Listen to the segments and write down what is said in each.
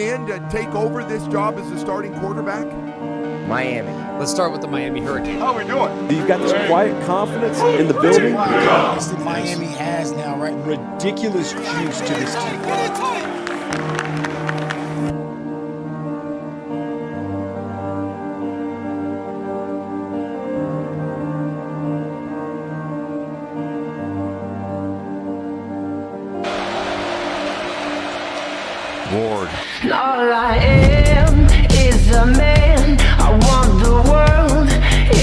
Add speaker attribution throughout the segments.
Speaker 1: in to take over this job as the starting quarterback?
Speaker 2: Miami.
Speaker 3: Let's start with the Miami Hurricane.
Speaker 4: How are we doing?
Speaker 5: You've got this quiet confidence in the building.
Speaker 6: That Miami has now, right? Ridiculous juice to this team.
Speaker 1: Ward.
Speaker 7: All I am is a man. I want the world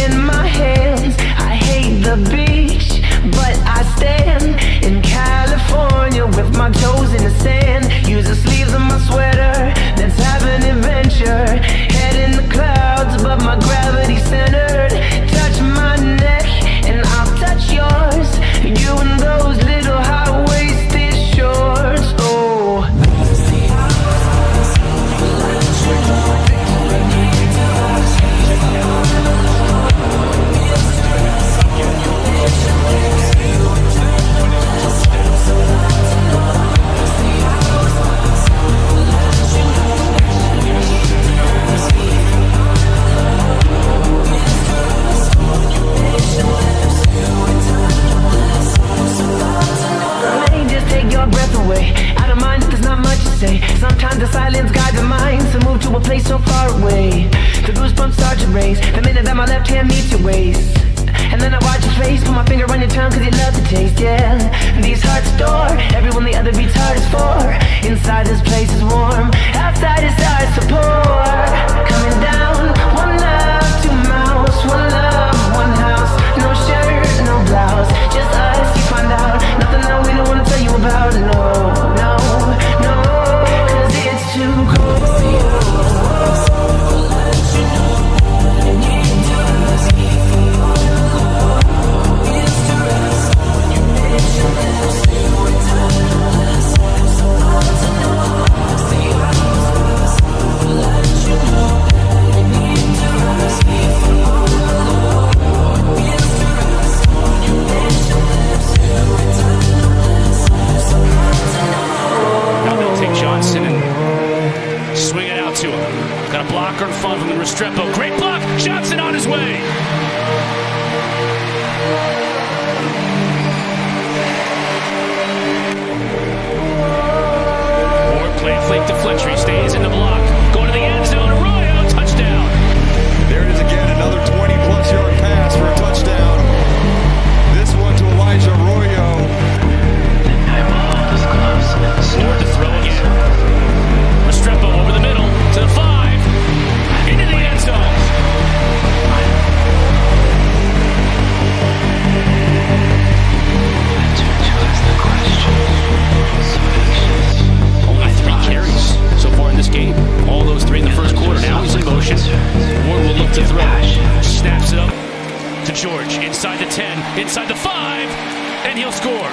Speaker 7: in my hands. I hate the beach, but I stand in California with my toes in the sand. Use the sleeves of my sweater. Let's have an adventure. Head in the clouds, but my gravity centered. Touch my neck, and I'll touch yours. You and those little high-waisted shorts. Oh. Sometimes the silence guides the mind to move to a place so far away. The goosebumps start to raise the minute that my left hand meets your waist. And then I watch your face, put my finger on your tongue cause you love the taste, yeah. These hearts adore everyone the other beats hard is for. Inside this place is warm, outside it starts to pour. Coming down, one love, two mouths. One love, one house, no shirt, no blouse. Just us, you find out, nothing that we don't wanna tell you about. No, no, no, cause it's too cold.
Speaker 8: Swing it out to him. Got a blocker in front from the Restrepo. Great block. Johnson on his way. Ward played fake to Fletcher. Stays in the block. Going to the end zone. Arroyo. Touchdown.
Speaker 4: There it is again. Another 20-plus yard pass for a touchdown. This one to Elijah Arroyo.
Speaker 8: Ward to throw again. Restrepo over the middle to the 5, into the end zone. Only 3 carries so far in this game. All those 3 in the first quarter. Now he's in motion. Ward will look to throw. Snaps it up to George. Inside the 10, inside the 5, and he'll score.